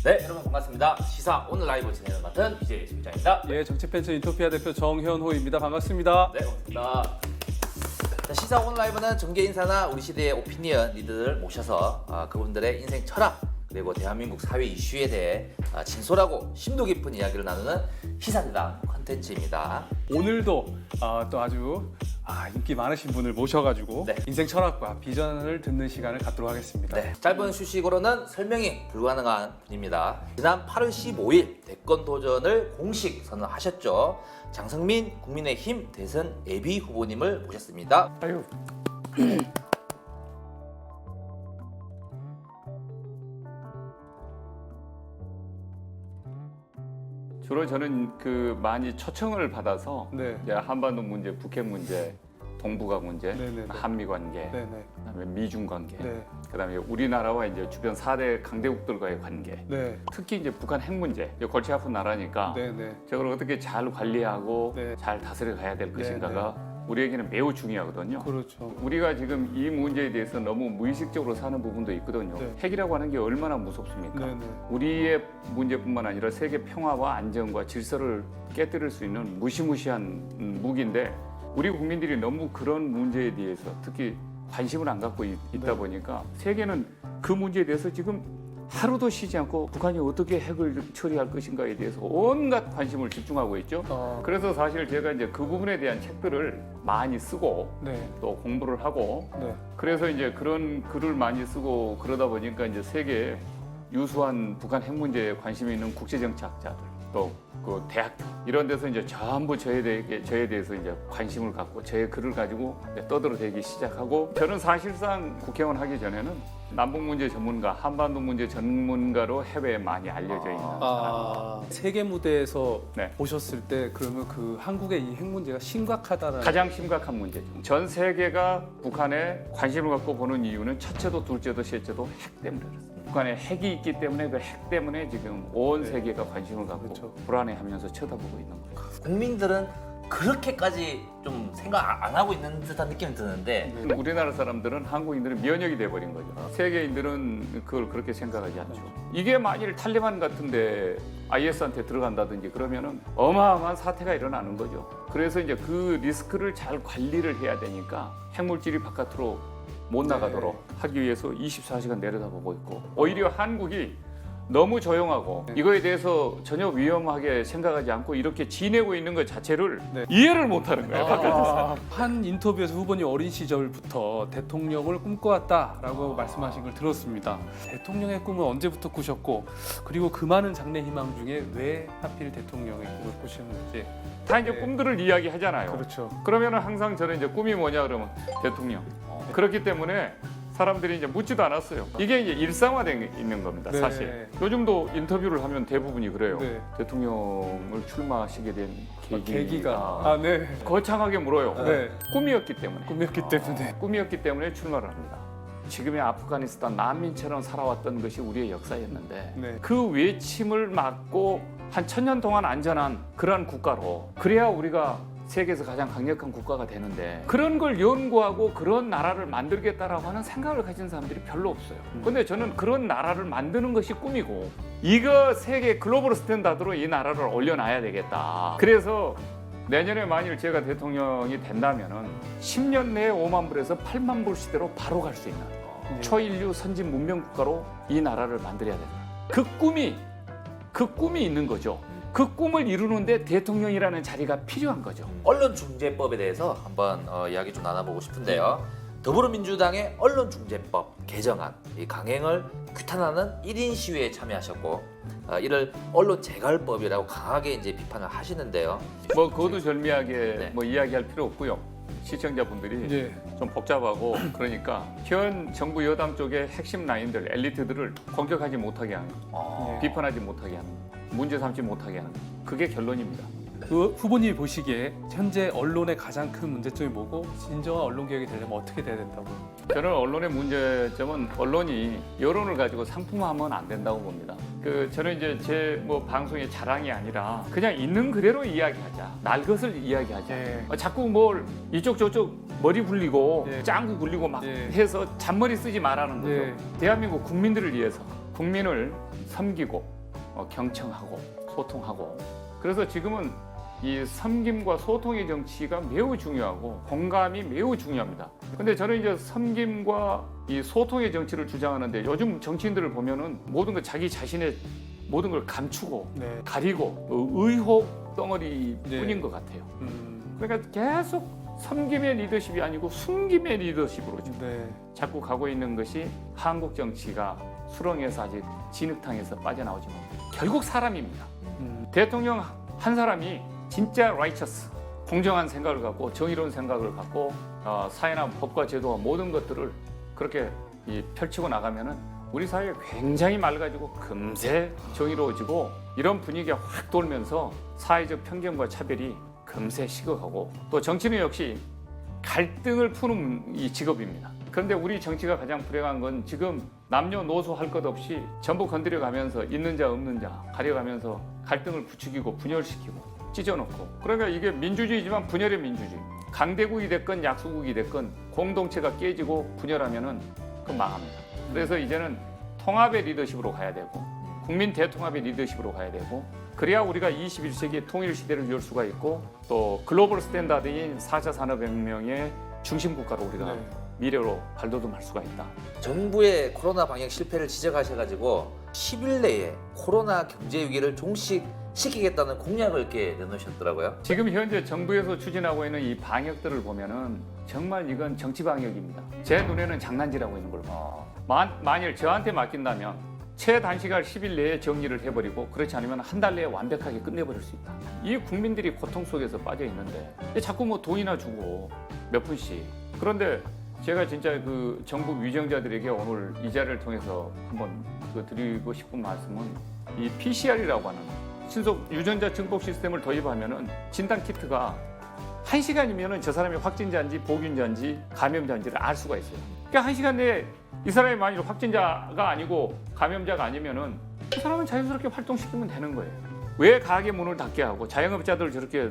네, 여러분 반갑습니다. 시사 오늘 라이브 진행을 맡은 BJ 최기장입니다. 예, 정치팬츠 인토피아 대표 정현호입니다. 반갑습니다. 네, 반갑습니다. 자, 시사 오늘 라이브는 정계 인사나 우리 시대의 오피니언 리더를 모셔서 그분들의 인생 철학 그리고 대한민국 사회 이슈에 대해 진솔하고 심도 깊은 이야기를 나누는 시사대담 컨텐츠입니다. 오늘도 또 아주 인기 많으신 분을 모셔가지고 네. 인생 철학과 비전을 듣는 시간을 갖도록 하겠습니다. 네, 짧은 휴식으로는 설명이 불가능한 분입니다. 지난 8월 15일 대권 도전을 공식 선언하셨죠. 장성민 국민의힘 대선 예비 후보님을 모셨습니다. 아유. 주로 저는 많이 초청을 받아서 네. 이제 한반도 문제, 북핵 문제, 동북아 문제, 네네네. 한미 관계, 네네. 그다음에 미중 관계, 네. 그다음에 우리나라와 이제 주변 4대 강대국들과의 관계, 네. 특히 이제 북한 핵 문제, 이제 골치 아픈 나라니까 네네. 저걸 어떻게 잘 관리하고 네. 잘 다스려 가야 될 것인가가 우리에게는 매우 중요하거든요. 그렇죠. 우리가 지금 이 문제에 대해서 너무 무의식적으로 사는 부분도 있거든요. 네. 핵이라고 하는 게 얼마나 무섭습니까? 네네. 우리의 문제뿐만 아니라 세계 평화와 안정과 질서를 깨뜨릴 수 있는 무시무시한 무기인데 우리 국민들이 너무 그런 문제에 대해서 특히 관심을 안 갖고 있다 네. 보니까 세계는 그 문제에 대해서 지금 하루도 쉬지 않고 북한이 어떻게 핵을 처리할 것인가에 대해서 온갖 관심을 집중하고 있죠. 그래서 사실 제가 이제 그 부분에 대한 책들을 많이 쓰고 네. 또 공부를 하고 네. 그래서 이제 그런 글을 많이 쓰고 그러다 보니까 이제 세계 유수한 북한 핵 문제에 관심이 있는 국제정치학자들 또 그 대학교 이런 데서 이제 전부 저에 대해서 이제 관심을 갖고 제 글을 가지고 이제 떠들어대기 시작하고 저는 사실상 국회의원 하기 전에는 남북 문제 전문가, 한반도 문제 전문가로 해외에 많이 알려져 있는 사람입니다. 세계 무대에서 네. 보셨을 때 그러면 그 한국의 이 핵 문제가 심각하다는 가장 심각한 문제죠. 전 세계가 북한에 관심을 갖고 보는 이유는 첫째도 둘째도 셋째도 핵 때문에 그렇습니다. 북한에 핵이 있기 때문에 그 핵 때문에 지금 온 네. 세계가 관심을 갖고 그렇죠. 불안해하면서 쳐다보고 있는 거예요. 국민들은 그렇게까지 좀 생각 안 하고 있는 듯한 느낌이 드는데 네. 우리나라 사람들은 한국인들은 면역이 돼버린 거죠. 세계인들은 그걸 그렇게 생각하지 않죠. 이게 만일 탈레반 같은데 IS한테 들어간다든지 그러면은 어마어마한 사태가 일어나는 거죠. 그래서 이제 그 리스크를 잘 관리를 해야 되니까 핵물질이 바깥으로 못 나가도록 하기 위해서 24시간 내려다보고 있고 오히려 한국이 너무 조용하고 이거에 대해서 전혀 위험하게 생각하지 않고 이렇게 지내고 있는 것 자체를 이해를 못하는 거예요. 바깥에서. 한 인터뷰에서 후보님 어린 시절부터 대통령을 꿈꿔왔다라고 말씀하신 걸 들었습니다. 대통령의 꿈은 언제부터 꾸셨고 그리고 그 많은 장래 희망 중에 왜 하필 대통령의 꿈을 꾸셨는지. 다 이제 꿈들을 이야기하잖아요. 그렇죠. 그러면 항상 저는 이제 꿈이 뭐냐 그러면 대통령. 그렇기 때문에 사람들이 이제 묻지도 않았어요. 이게 이제 일상화된 있는 겁니다, 네. 사실. 요즘도 인터뷰를 하면 대부분이 그래요. 네. 대통령을 출마하시게 된 계기가 네. 거창하게 물어요. 네. 꿈이었기 때문에. 꿈이었기 때문에. 꿈이었기 때문에 출마를 합니다. 지금의 아프가니스탄 난민처럼 살아왔던 것이 우리의 역사였는데 네. 그 외침을 막고 한 1000년 동안 안전한 그러한 국가로 그래야 우리가 세계에서 가장 강력한 국가가 되는데 그런 걸 연구하고 그런 나라를 만들겠다라고 하는 생각을 가진 사람들이 별로 없어요. 근데 저는 그런 나라를 만드는 것이 꿈이고 이거 세계 글로벌 스탠다드로 이 나라를 올려놔야 되겠다. 그래서 내년에 만일 제가 대통령이 된다면은 10년 내에 5만 불에서 8만 불 시대로 바로 갈 수 있는 초인류 선진 문명 국가로 이 나라를 만들어야 된다. 그 꿈이 있는 거죠. 그 꿈을 이루는데 대통령이라는 자리가 필요한 거죠. 언론중재법에 대해서 한번 이야기 좀 나눠보고 싶은데요. 더불어민주당의 언론중재법 개정안 이 강행을 규탄하는 1인 시위에 참여하셨고 이를 언론재갈법이라고 강하게 이제 비판을 하시는데요. 뭐 그것도 절미하게 네. 뭐 이야기할 필요 없고요. 시청자분들이 네. 좀 복잡하고 그러니까 현 정부 여당 쪽의 핵심 라인들, 엘리트들을 공격하지 못하게 하는, 비판하지 못하게 하는, 문제 삼지 못하게 하는 그게 결론입니다. 그 후보님이 보시기에 현재 언론의 가장 큰 문제점이 뭐고 진정한 언론 개혁이 되려면 어떻게 돼야 된다고? 저는 언론의 문제점은 언론이 여론을 가지고 상품화하면 안 된다고 봅니다. 저는 이제 제 뭐 방송의 자랑이 아니라 그냥 있는 그대로 이야기하자. 날 것을 이야기하자. 네. 자꾸 뭘 이쪽 저쪽 머리 굴리고 네. 짱구 굴리고 막 네. 해서 잔머리 쓰지 말라는 거죠. 네. 대한민국 국민들을 위해서 국민을 섬기고 경청하고 소통하고 그래서 지금은 이 섬김과 소통의 정치가 매우 중요하고 공감이 매우 중요합니다. 근데 저는 이제 섬김과 이 소통의 정치를 주장하는데 요즘 정치인들을 보면은 모든 걸 자기 자신의 모든 걸 감추고 네. 가리고 의혹 덩어리뿐인 네. 것 같아요. 그러니까 계속 섬김의 리더십이 아니고 숨김의 리더십으로 지금 네. 자꾸 가고 있는 것이 한국 정치가 수렁에서 아직 진흙탕에서 빠져나오지 못합니다. 결국 사람입니다. 대통령 한 사람이 진짜 righteous, 공정한 생각을 갖고 정의로운 생각을 갖고 사회나 법과 제도와 모든 것들을 그렇게 펼치고 나가면은 우리 사회가 굉장히 맑아지고 금세 정의로워지고 이런 분위기가 확 돌면서 사회적 편견과 차별이 금세 식어가고 또 정치는 역시 갈등을 푸는 이 직업입니다. 그런데 우리 정치가 가장 불행한 건 지금 남녀노소 할 것 없이 전부 건드려가면서 있는 자 없는 자 가려가면서 갈등을 부추기고 분열시키고 찢어놓고 그러니까 이게 민주주의지만 분열의 민주주의. 강대국이 됐건 약소국이 됐건 공동체가 깨지고 분열하면은 그건 망합니다. 그래서 이제는 통합의 리더십으로 가야 되고 국민 대통합의 리더십으로 가야 되고 그래야 우리가 21세기 통일 시대를 열 수가 있고 또 글로벌 스탠다드인 4차 산업혁명의 중심 국가로 우리가 네. 미래로 발돋움할 수가 있다. 정부의 코로나 방역 실패를 지적하셔가지고 10일 내에 코로나 경제 위기를 종식시키겠다는 공약을 이렇게 내놓으셨더라고요. 지금 현재 정부에서 추진하고 있는 이 방역들을 보면은 정말 이건 정치 방역입니다. 제 눈에는 장난질하고 있는 걸 봐요. 만일 저한테 맡긴다면 최단시간 10일 내에 정리를 해버리고 그렇지 않으면 한 달 내에 완벽하게 끝내버릴 수 있다. 이 국민들이 고통 속에서 빠져 있는데 자꾸 뭐 돈이나 주고 몇 푼씩. 그런데 제가 진짜 그 정부 위정자들에게 오늘 이 자리를 통해서 한번 드리고 싶은 말씀은 이 PCR이라고 하는 신속 유전자 증폭 시스템을 도입하면은 진단 키트가 1시간이면은 저 사람이 확진자인지 보균자인지 감염자인지를 알 수가 있어요. 그러니까 1시간 내에 이 사람이 만일 확진자가 아니고 감염자가 아니면은 그 사람은 자연스럽게 활동시키면 되는 거예요. 왜 가게 문을 닫게 하고 자영업자들을 저렇게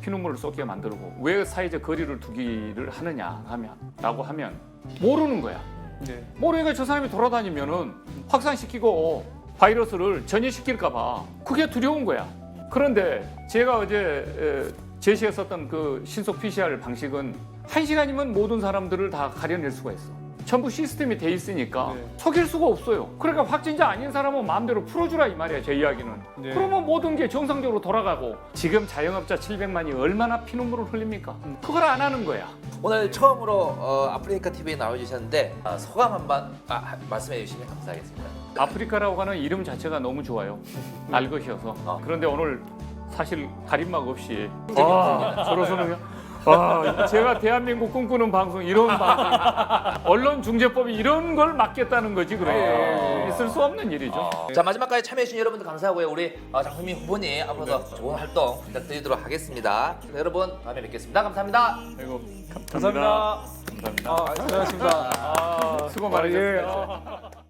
피눈물을 쏟게 만들고 왜 사회적 거리를 두기를 하느냐 라고 하면 모르는 거야. 네. 모르니까 저 사람이 돌아다니면은 확산시키고 바이러스를 전이시킬까 봐 그게 두려운 거야. 그런데 제가 어제 제시했었던 그 신속 PCR 방식은 1시간이면 모든 사람들을 다 가려낼 수가 있어. 전부 시스템이 돼 있으니까 네. 속일 수가 없어요. 그러니까 확진자 아닌 사람은 마음대로 풀어주라 이 말이야. 제 이야기는. 네. 그러면 모든 게 정상적으로 돌아가고 지금 자영업자 700만이 얼마나 피눈물을 흘립니까? 그걸 안 하는 거야. 오늘 처음으로 아프리카 TV에 나와주셨는데 소감 한번 말씀해 주시면 감사하겠습니다. 아프리카라고 하는 이름 자체가 너무 좋아요. 알 것이어서. 그런데 오늘 사실 가림막 없이 저로서는 제가 대한민국 꿈꾸는 방송 이런 방송 언론중재법이 이런 걸 막겠다는 거지 그래. 있을 수 없는 일이죠. 자 마지막까지 참여해주신 여러분들 감사하고요. 우리 장성민 후보님 앞으로도 좋은 활동 부탁드리도록 하겠습니다. 여러분 다음에 뵙겠습니다. 감사합니다. 아이고, 감사합니다. 감사합니다. 수고하셨습니다. 수고 많으셨습니다.